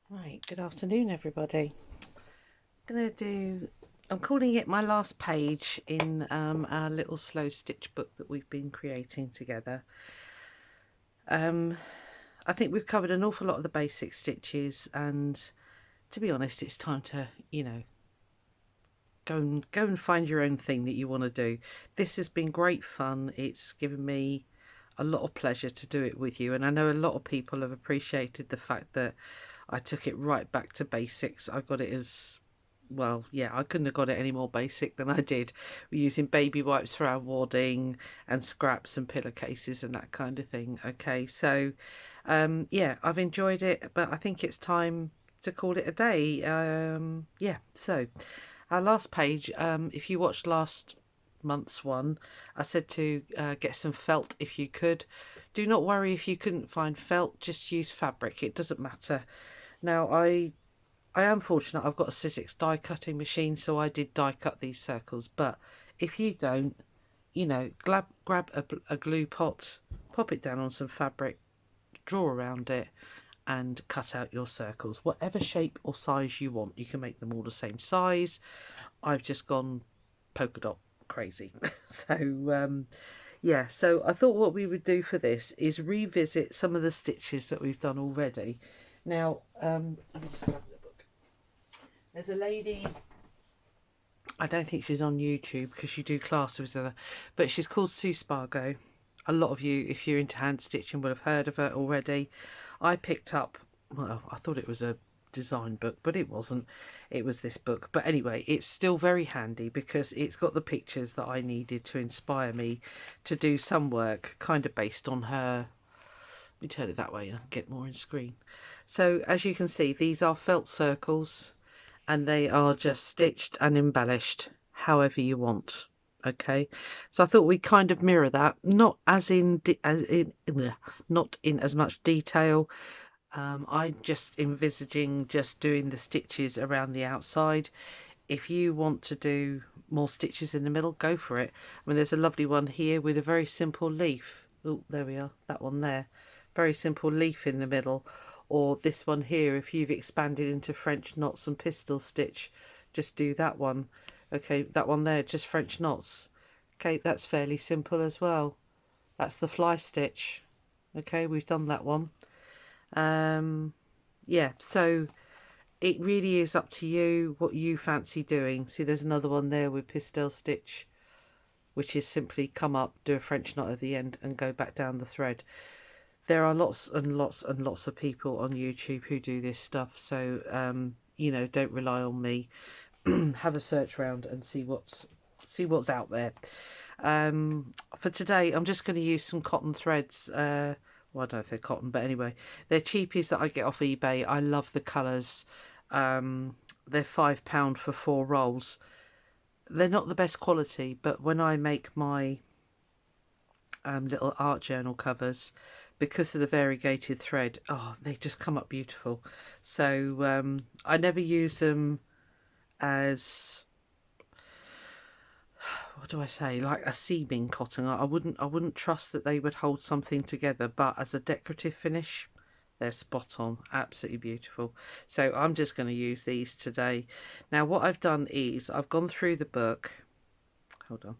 Right, good afternoon everybody. I'm calling it my last page in our little slow stitch book that we've been creating together. I think we've covered an awful lot of the basic stitches, and to be honest, it's time to, go and find your own thing that you want to do. This has been great fun. It's given me a lot of pleasure to do it with you, and I know a lot of people have appreciated the fact that I took it right back to basics. I got it as well, yeah, I couldn't have got it any more basic than I did. We're using baby wipes for our wadding and scraps and pillowcases and that kind of thing. Okay, so yeah, I've enjoyed it, but I think it's time to call it a day. Yeah, so our last page, if you watched last month's one, I said to get some felt if you could. Do not worry if you couldn't find felt, just use fabric, it doesn't matter. Now, I am fortunate, I've got a Sizzix die cutting machine, so I did die cut these circles. But if you don't, grab a glue pot, pop it down on some fabric, draw around it, and cut out your circles. Whatever shape or size you want. You can make them all the same size. I've just gone polka dot crazy. Yeah, so I thought what we would do for this is revisit some of the stitches that we've done already. Now, let me just grab the book. There's a lady, I don't think she's on YouTube because you do classes with her, but she's called Sue Spargo. A lot of you, if you're into hand stitching, will have heard of her already. I picked up, well, I thought it was a design book, but it wasn't. It was this book. But anyway, it's still very handy because it's got the pictures that I needed to inspire me to do some work kind of based on her. Let me turn it that way and get more in screen. So as you can see, these are felt circles, and they are just stitched and embellished however you want. Okay, so I thought we kind of mirror that, not as in not in as much detail. I'm just envisaging just doing the stitches around the outside. If you want to do more stitches in the middle, go for it. I mean, there's a lovely one here with a very simple leaf. Oh, there we are, that one there. Very simple leaf in the middle. Or this one here, if you've expanded into French knots and pistol stitch, just do that one. Okay, that one there, just French knots. Okay, that's fairly simple as well. That's the fly stitch. Okay, we've done that one. Yeah, so it really is up to you what you fancy doing. See, there's another one there with pistol stitch, which is simply come up, do a French knot at the end and go back down the thread. There are lots and lots and lots of people on YouTube who do this stuff, so don't rely on me. Have a search round and see what's out there. For today, I'm just going to use some cotton threads. Well, I don't know if they're cotton, but anyway, they're cheapies that I get off eBay. I love the colours. They're £5 for 4 rolls. They're not the best quality, but when I make my little art journal covers, because of the variegated thread, oh, they just come up beautiful. So I never use them as, what do I say, like a seaming cotton. I wouldn't trust that they would hold something together, but as a decorative finish, they're spot on, absolutely beautiful. So I'm just going to use these today. Now what I've done is I've gone through the book, hold on,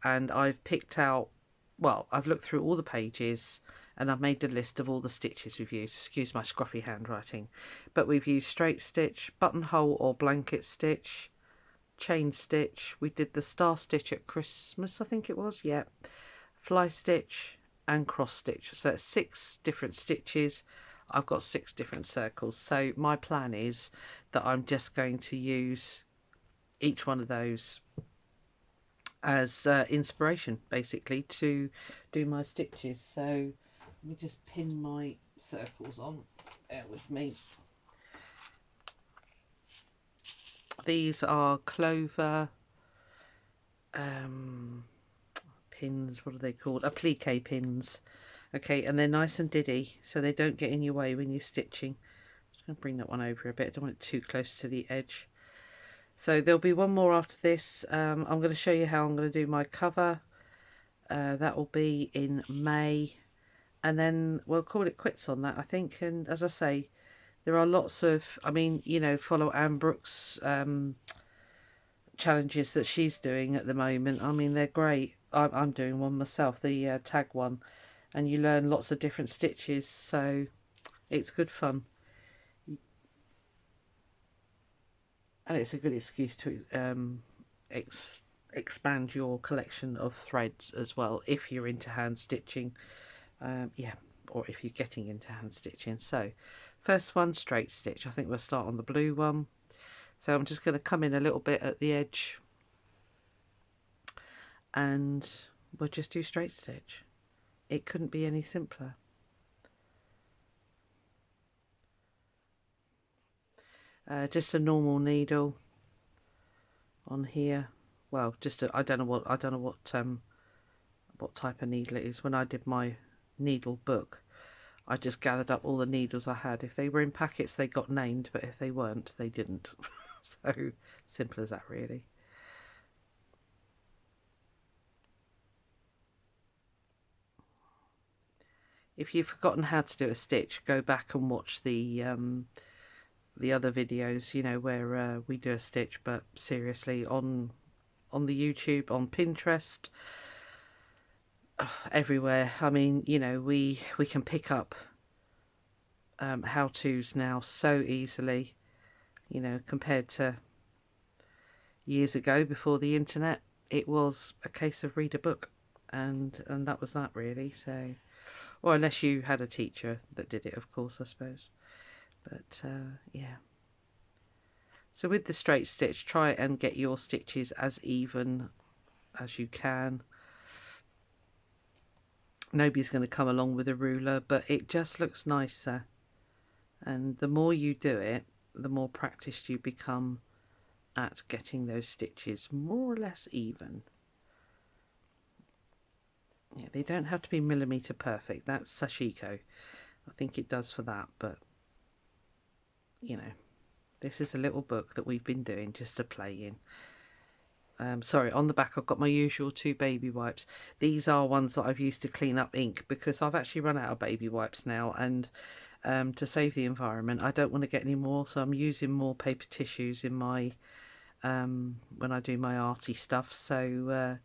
and I've picked out, well, I've looked through all the pages and I've made a list of all the stitches we've used. Excuse my scruffy handwriting, but we've used straight stitch, buttonhole or blanket stitch, chain stitch. We did the star stitch at Christmas, I think it was, yeah, fly stitch and cross stitch. So that's 6 different stitches. I've got 6 different circles. So my plan is that I'm just going to use each one of those as inspiration, basically, to do my stitches. So let me just pin my circles on. Bear with me. These are clover pins. What are they called? Applique pins. Okay, and they're nice and diddy, so they don't get in your way when you're stitching. Just going to bring that one over a bit. I don't want it too close to the edge. So there'll be one more after this. I'm going to show you how I'm going to do my cover. That will be in May, and then we'll call it quits on that, I think. And as I say, There are lots of, I mean, you know, follow Anne Brooks challenges that she's doing at the moment. I mean, they're great. I'm doing one myself, the tag one, and you learn lots of different stitches, so it's good fun. And it's a good excuse to expand your collection of threads as well, if you're into hand stitching. Yeah, or if you're getting into hand stitching. So first one, straight stitch. I think we'll start on the blue one. So I'm just going to come in a little bit at the edge and we'll just do straight stitch. It couldn't be any simpler. Just a normal needle on here. Well, just I don't know what type of needle it is. When I did my needle book, I just gathered up all the needles I had. If they were in packets, they got named, but if they weren't, they didn't. So simple as that, really. If you've forgotten how to do a stitch, go back and watch the other videos, you know, where we do a stitch, but seriously, on the YouTube, on Pinterest, everywhere. I mean, you know, we can pick up how-tos now so easily, you know, compared to years ago before the internet. It was a case of read a book, and that was that, really. So, or unless you had a teacher that did it, of course, I suppose. But yeah. So with the straight stitch, try and get your stitches as even as you can. Nobody's going to come along with a ruler, but it just looks nicer. And the more you do it, the more practiced you become at getting those stitches more or less even. Yeah, they don't have to be millimetre perfect. That's sashiko. I think it does for that, but you know, this is a little book that we've been doing just to play in. Sorry, on the back I've got my usual 2 baby wipes. These are ones that I've used to clean up ink because I've actually run out of baby wipes now, and to save the environment I don't want to get any more, so I'm using more paper tissues in my when I do my arty stuff. So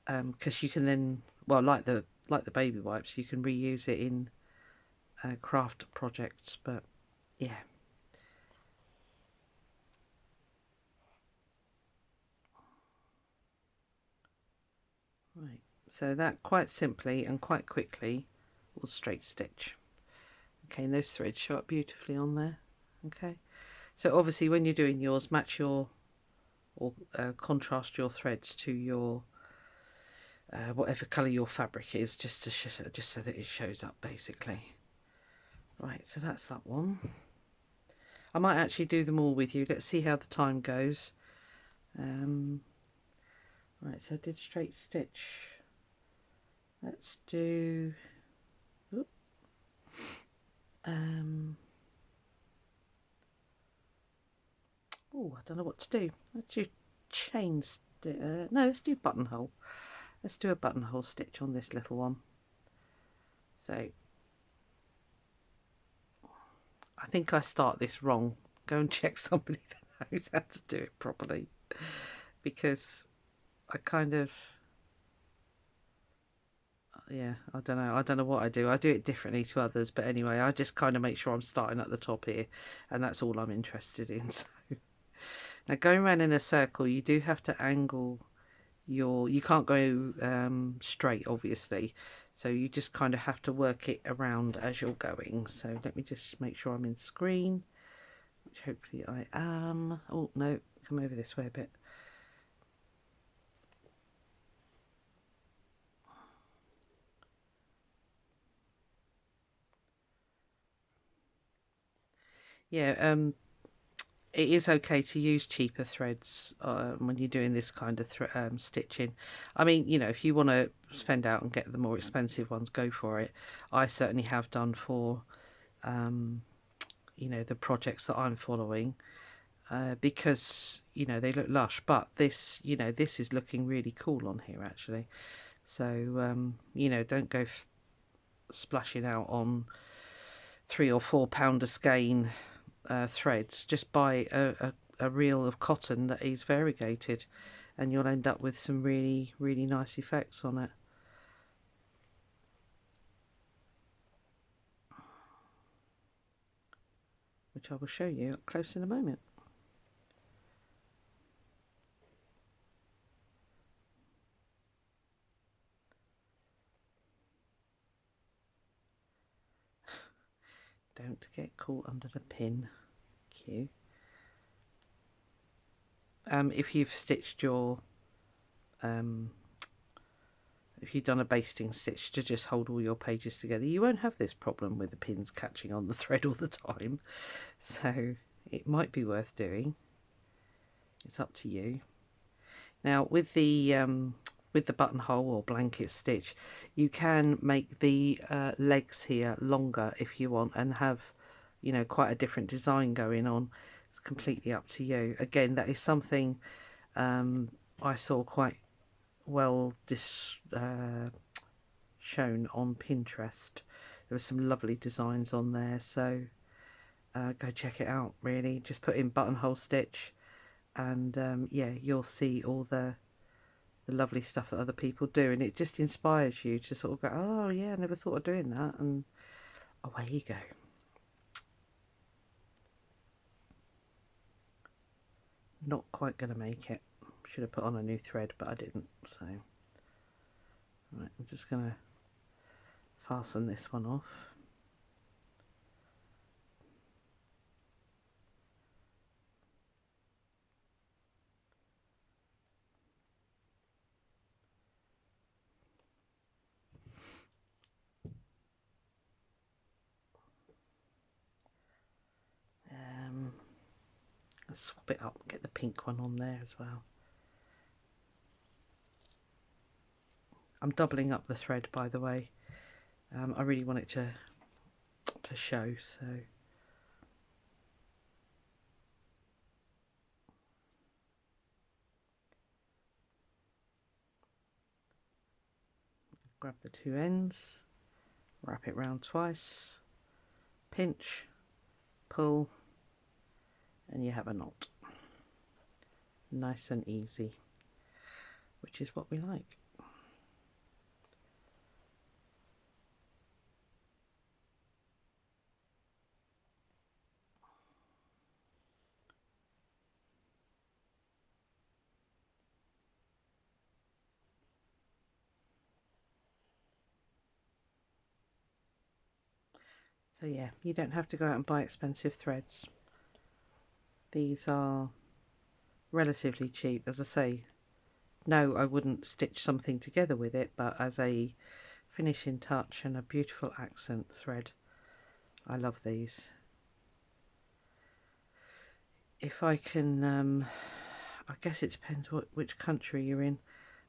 because you can then, well, like the baby wipes, you can reuse it in craft projects. But yeah. Right, so that quite simply and quite quickly will straight stitch. Okay, and those threads show up beautifully on there. Okay, so obviously when you're doing yours, match your or contrast your threads to your whatever colour your fabric is, just to just so that it shows up basically. Right, so that's that one. I might actually do them all with you. Let's see how the time goes. Right, so I did straight stitch. Let's do oh, I don't know what to do. Let's do chain no, let's do buttonhole. Let's do a buttonhole stitch on this little one. So I think I start this wrong. Go and check somebody that knows how to do it properly, because I kind of, yeah, I don't know what I do. I do it differently to others, but anyway, I just kind of make sure I'm starting at the top here, and that's all I'm interested in. So now going around in a circle, you do have to angle you can't go straight, obviously, so you just kind of have to work it around as you're going. So let me just make sure I'm in screen, which hopefully I am. Oh no, come over this way a bit. Yeah, it is okay to use cheaper threads when you're doing this kind of stitching. I mean, you know, if you want to spend out and get the more expensive ones, go for it. I certainly have done for, you know, the projects that I'm following, because, you know, they look lush. But this, you know, this is looking really cool on here, actually. So, you know, don't go splashing out on 3 or 4 pounder skein threads. Just buy a reel of cotton that is variegated, and you'll end up with some really, really nice effects on it. Which I will show you up close in a moment. Don't get caught under the pin. Cute. If you've stitched your if you've done a basting stitch to just hold all your pages together, you won't have this problem with the pins catching on the thread all the time. So it might be worth doing. It's up to you. Now with the buttonhole or blanket stitch, you can make the legs here longer if you want, and have, you know, quite a different design going on. It's completely up to you. Again, that is something I saw quite well shown on Pinterest. There were some lovely designs on there, so go check it out. Really, just put in buttonhole stitch, and yeah, you'll see all the lovely stuff that other people do, and it just inspires you to sort of go, oh yeah, I never thought of doing that, and away you go. Not quite going to make it. Should have put on a new thread, but I didn't. So right, I'm just going to fasten this one off. Let's swap it up, get the pink one on there as well. I'm doubling up the thread, by the way. I really want it to show, so grab the two ends, wrap it round twice, pinch, pull, and you have a knot. Nice and easy, which is what we like. So yeah, you don't have to go out and buy expensive threads. These are relatively cheap. As I say, no, I wouldn't stitch something together with it, but as a finishing touch and a beautiful accent thread, I love these. If I can, I guess it depends which country you're in.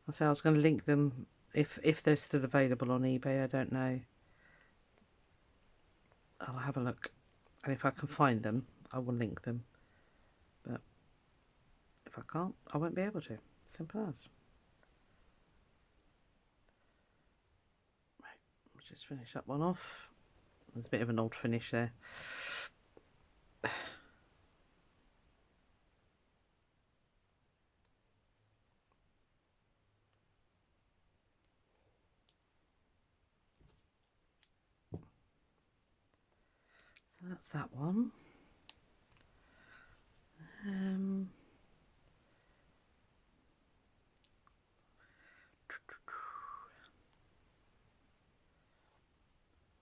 I say I was going to link them if they're still available on eBay. I don't know. I'll have a look, and if I can find them, I will link them. But if I can't, I won't be able to. Simple as. Right, let's just finish that one off. There's a bit of an old finish there. So that's that one.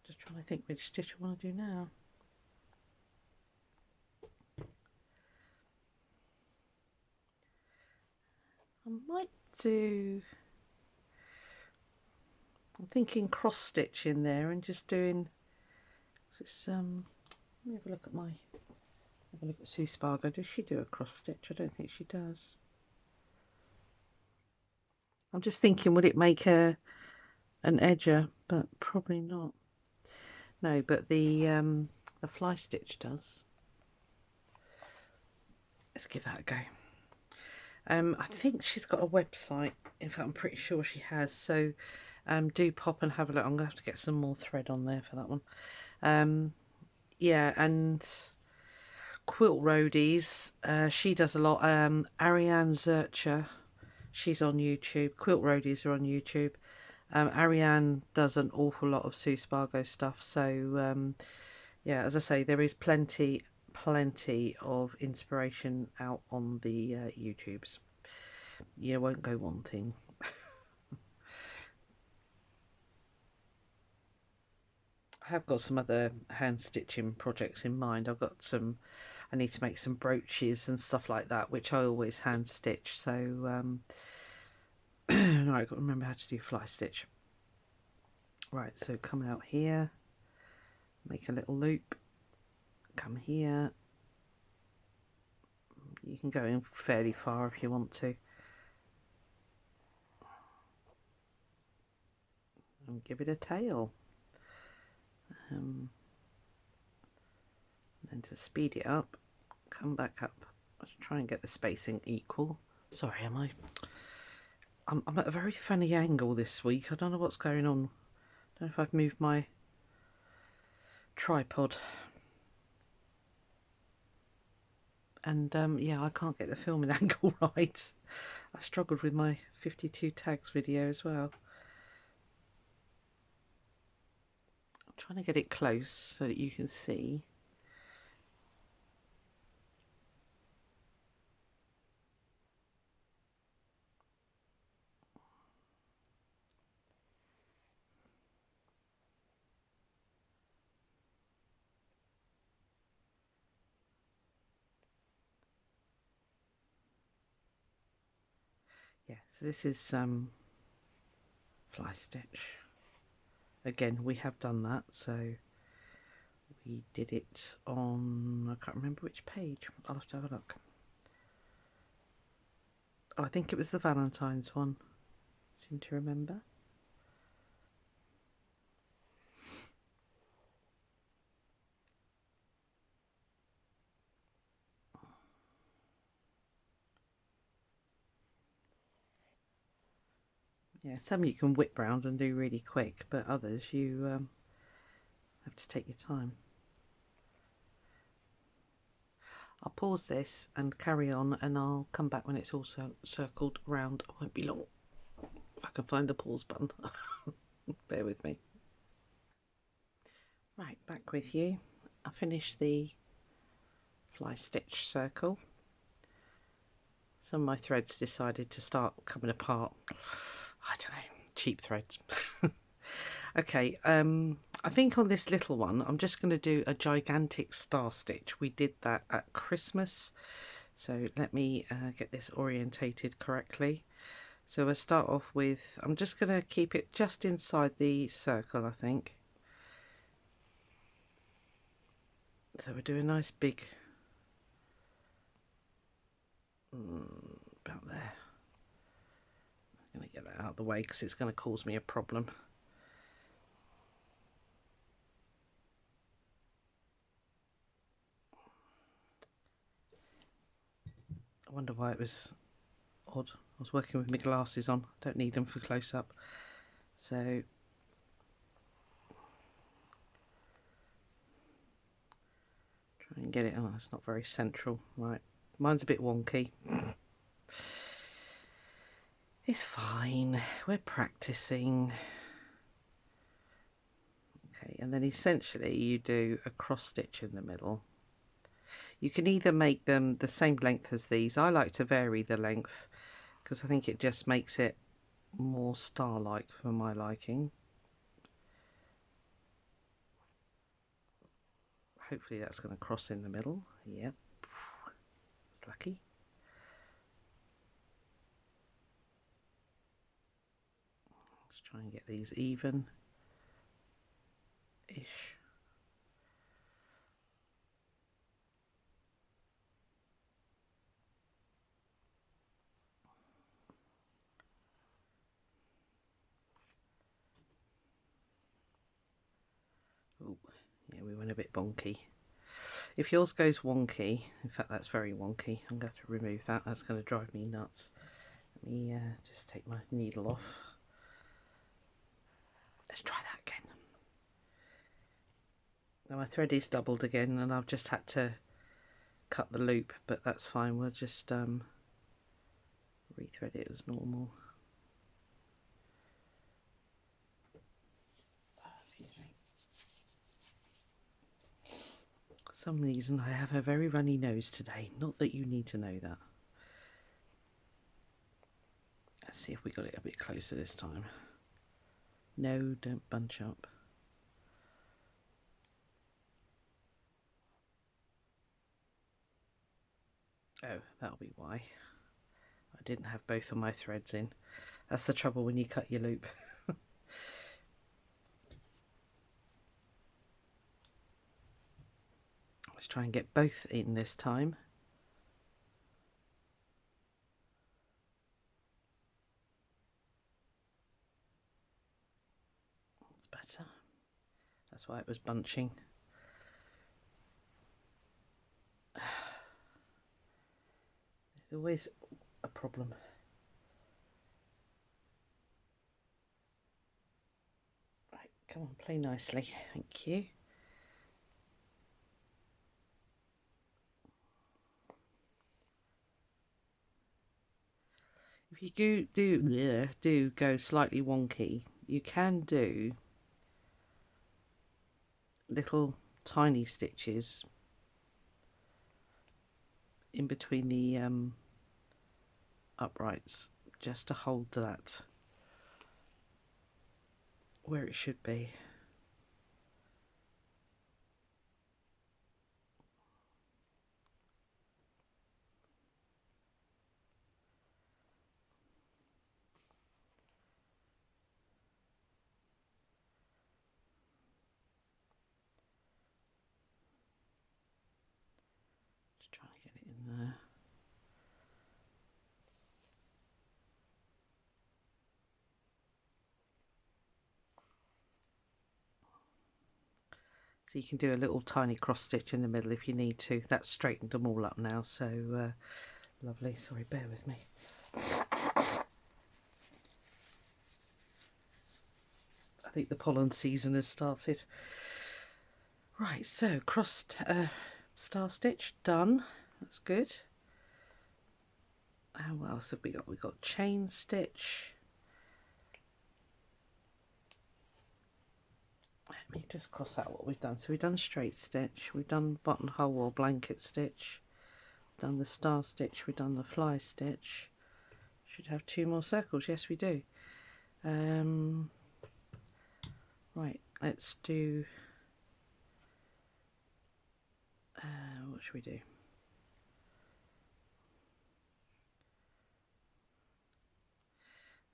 Just trying to think which stitch I want to do now. I might do, I'm thinking cross stitch in there and just doing, it's, let me have a look at Sue Spargo. Does she do a cross stitch? I don't think she does. I'm just thinking, would it make an edger? But probably not. No, but the fly stitch does. Let's give that a go. I think she's got a website. In fact, I'm pretty sure she has. So do pop and have a look. I'm going to have to get some more thread on there for that one. yeah, and Quilt Roadies, she does a lot. Ariane Zurcher, she's on YouTube. Quilt Roadies are on YouTube. Ariane does an awful lot of Sue Spargo stuff. So yeah, as I say, there is plenty of inspiration out on the YouTubes. You won't go wanting. I have got some other hand stitching projects in mind. I've got some, I need to make some brooches and stuff like that, which I always hand stitch. So no, I've got to remember how to do fly stitch. Right, so come out here, make a little loop, come here. You can go in fairly far if you want to. And give it a tail. And to speed it up, come back up. Let's try and get the spacing equal. Sorry, I'm at a very funny angle this week. I don't know what's going on. I don't know if I've moved my tripod. And yeah, I can't get the filming angle right. I struggled with my 52 tags video as well. I'm trying to get it close so that you can see. Yeah, so this is fly stitch. Again, we have done that, so we did it on, I can't remember which page. I'll have to have a look. Oh, I think it was the Valentine's one. I seem to remember. Yeah, some you can whip round and do really quick, but others you have to take your time. I'll pause this and carry on, and I'll come back when it's all circled round. It won't be long. If I can find the pause button. Bear with me. Right, back with you. I finished the fly stitch circle. Some of my threads decided to start coming apart. I don't know, cheap threads. Okay, I think on this little one, I'm just going to do a gigantic star stitch. We did that at Christmas. So let me get this orientated correctly. So we'll start off with, I'm just going to keep it just inside the circle, I think. So we'll do a nice big, about there. I'm going to get that out of the way because it's going to cause me a problem. I wonder why it was odd. I was working with my glasses on. Don't need them for close up. So try and get it. Oh, it's not very central. Right, mine's a bit wonky. It's fine. We're practicing. Okay, and then essentially you do a cross stitch in the middle. You can either make them the same length as these. I like to vary the length because I think it just makes it more star-like for my liking. Hopefully that's going to cross in the middle. Yep, it's lucky. Let's try and get these even-ish. Oh, yeah, we went a bit bonky. If yours goes wonky, in fact that's very wonky, I'm going to remove that. That's going to drive me nuts. Let me just take my needle off. Let's try that again. Now my thread is doubled again and I've just had to cut the loop, but that's fine. We'll just rethread it as normal. Excuse me. For some reason I have a very runny nose today. Not that you need to know that. Let's see if we got it a bit closer this time. No, don't bunch up. Oh, that'll be why. I didn't have both of my threads in. That's the trouble when you cut your loop. Let's try and get both in this time. That's better. That's why it was bunching. There's always a problem. Right, come on, play nicely. Thank you. If you do go slightly wonky, you can do little tiny stitches in between the uprights just to hold that where it should be. Just trying to get it in there. So you can do a little tiny cross stitch in the middle if you need to. That's straightened them all up now, so lovely. Sorry, bear with me. I think the pollen season has started. Right, so crossed star stitch done. That's good. And what else have we got? We've got chain stitch. Let me just cross out what we've done. So we've done straight stitch, we've done buttonhole or blanket stitch, we've done the star stitch, we've done the fly stitch. Should have 2 more circles. Yes, we do. Right, let's do what should we do?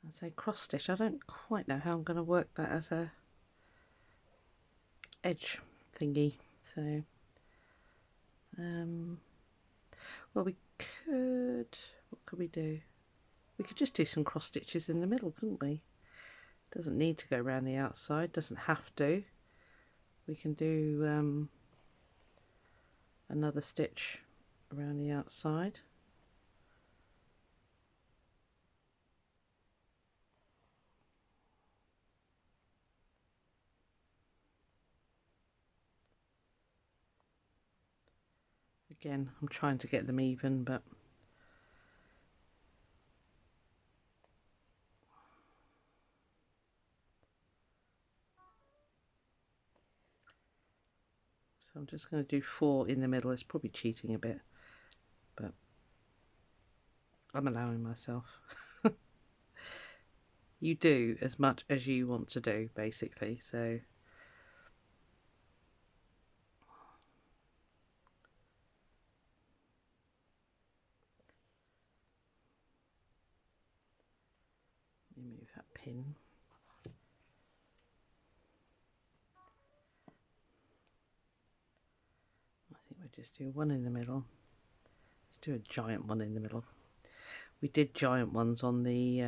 I say cross stitch. I don't quite know how I'm going to work that as a edge thingy. So well, we could, what could we do? We could just do some cross stitches in the middle, couldn't we? Doesn't need to go around the outside, doesn't have to. We can do another stitch around the outside. Again, I'm trying to get them even, but so I'm just going to do 4 in the middle. It's probably cheating a bit, but I'm allowing myself. You do as much as you want to do, basically. So let me move that pin. I think we just do 1 in the middle. Let's do a giant one in the middle. We did giant ones on the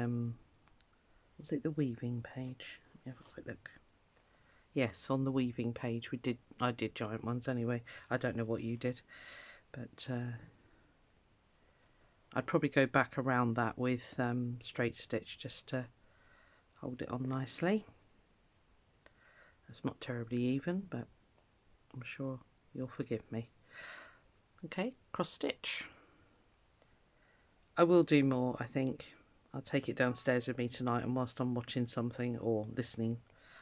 was it the weaving page? Let me have a quick look. Yes, on the weaving page I did giant ones anyway. I don't know what you did, but I'd probably go back around that with straight stitch just to hold it on nicely. It's not terribly even, but I'm sure you'll forgive me. Okay, cross stitch. I will do more, I think. I'll take it downstairs with me tonight, and whilst I'm watching something or listening,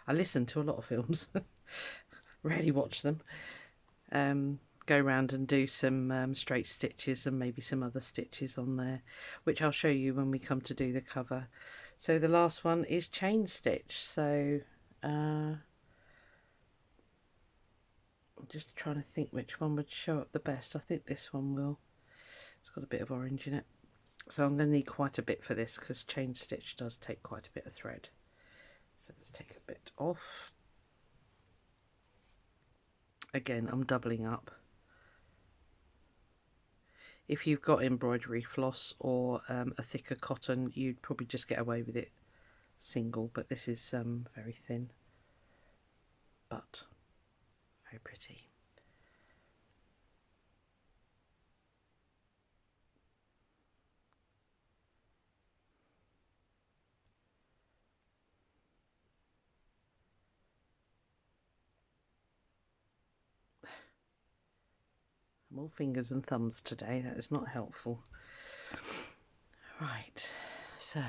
I listen to a lot of films, rarely watch them, go around and do some straight stitches and maybe some other stitches on there, which I'll show you when we come to do the cover. So the last one is chain stitch. So I'm just trying to think which one would show up the best. I think this one will. It's got a bit of orange in it. So I'm going to need quite a bit for this because chain stitch does take quite a bit of thread. So let's take a bit off. Again, I'm doubling up. If you've got embroidery floss or a thicker cotton, you'd probably just get away with it single, but this is very thin, but very pretty. I'm all fingers and thumbs today. That is not helpful. Right, so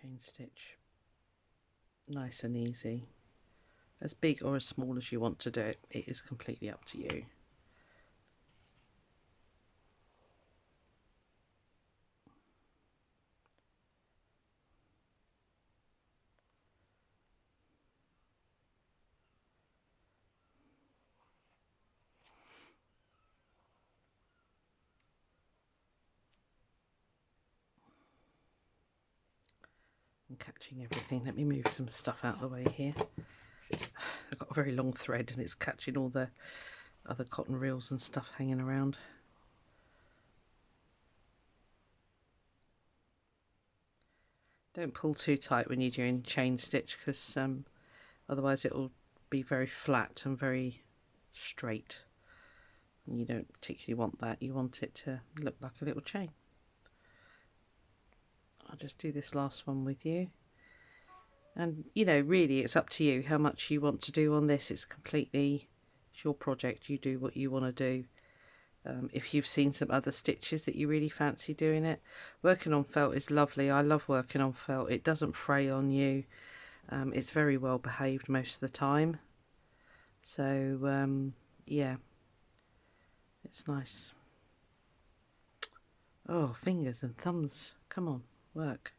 chain stitch, nice and easy. As big or as small as you want to do it, it is completely up to you. I'm catching everything. Let me move some stuff out of the way here. I've got a very long thread and it's catching all the other cotton reels and stuff hanging around. Don't pull too tight when you're doing chain stitch, because otherwise it will be very flat and very straight. And you don't particularly want that. You want it to look like a little chain. I'll just do this last one with you. And, you know, really it's up to you how much you want to do on this. It's completely, it's your project. You do what you want to do. If you've seen some other stitches that you really fancy doing it. Working on felt is lovely. I love working on felt. It doesn't fray on you. It's very well behaved most of the time. So, yeah, it's nice. Oh, fingers and thumbs. Come on, work.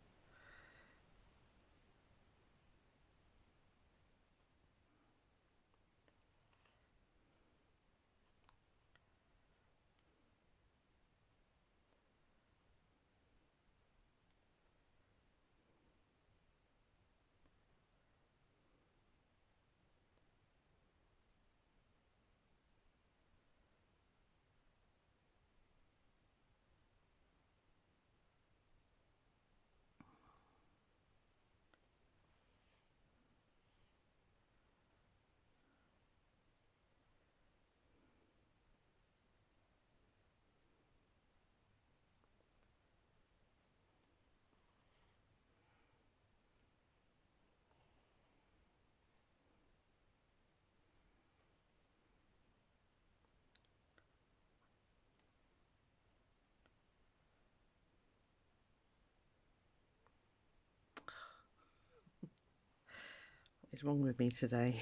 What is wrong with me today?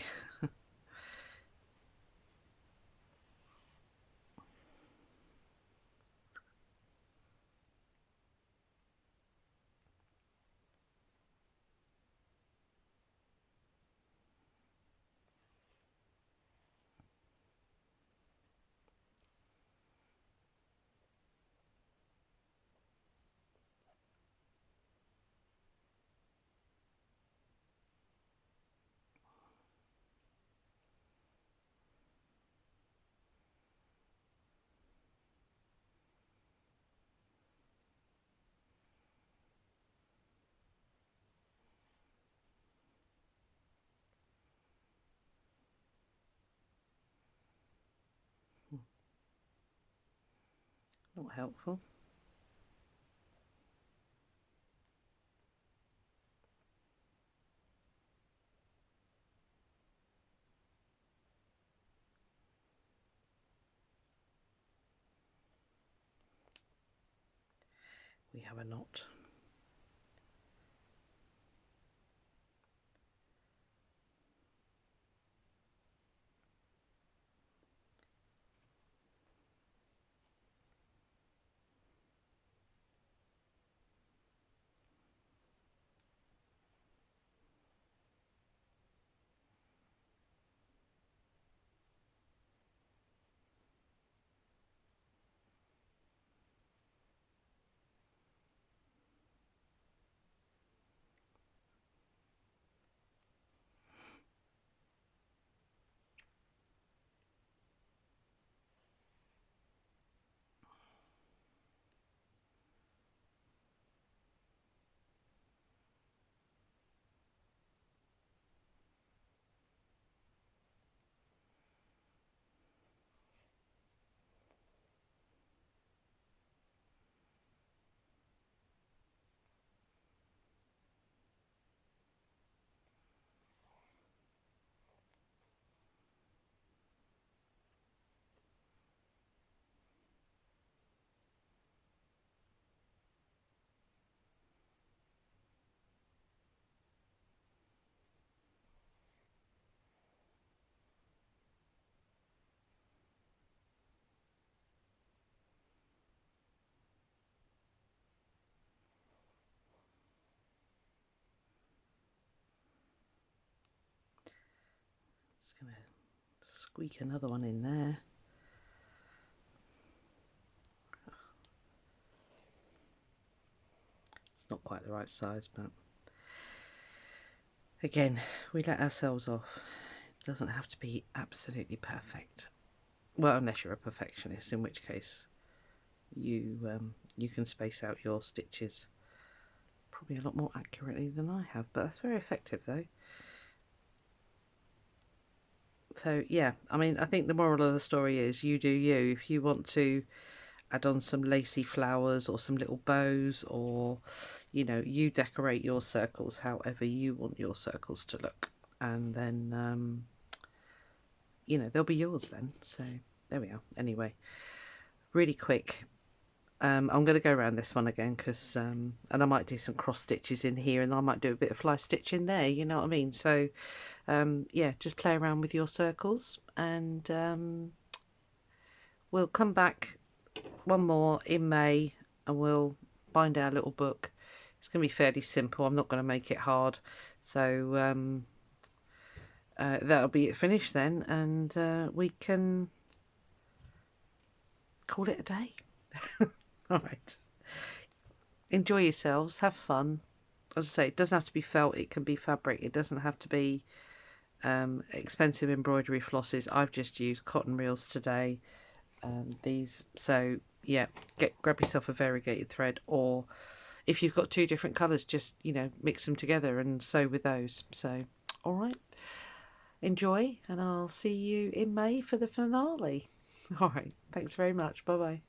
Not helpful. we have a knot. Just going to squeak another one in there. It's not quite the right size, but again, we let ourselves off. It doesn't have to be absolutely perfect. Well, unless you're a perfectionist, in which case you can space out your stitches probably a lot more accurately than I have, but that's very effective though. So yeah, I mean, I think the moral of the story is you do you. If you want to add on some lacy flowers or some little bows, or you know, you decorate your circles however you want your circles to look, and then you know, they'll be yours then. So there we are. Anyway, really quick, I'm going to go around this one again because and I might do some cross stitches in here, and I might do a bit of fly stitch in there, you know what I mean? So yeah, just play around with your circles, and we'll come back one more in May and we'll bind our little book. It's going to be fairly simple. I'm not going to make it hard. So that'll be it finished then, and we can call it a day. All right. Enjoy yourselves. Have fun. As I say, it doesn't have to be felt. It can be fabric. It doesn't have to be expensive embroidery flosses. I've just used cotton reels today. These, so yeah, grab yourself a variegated thread, or if you've got two different colours, just, you know, mix them together and sew with those. So all right, enjoy, and I'll see you in May for the finale. All right, thanks very much. Bye bye.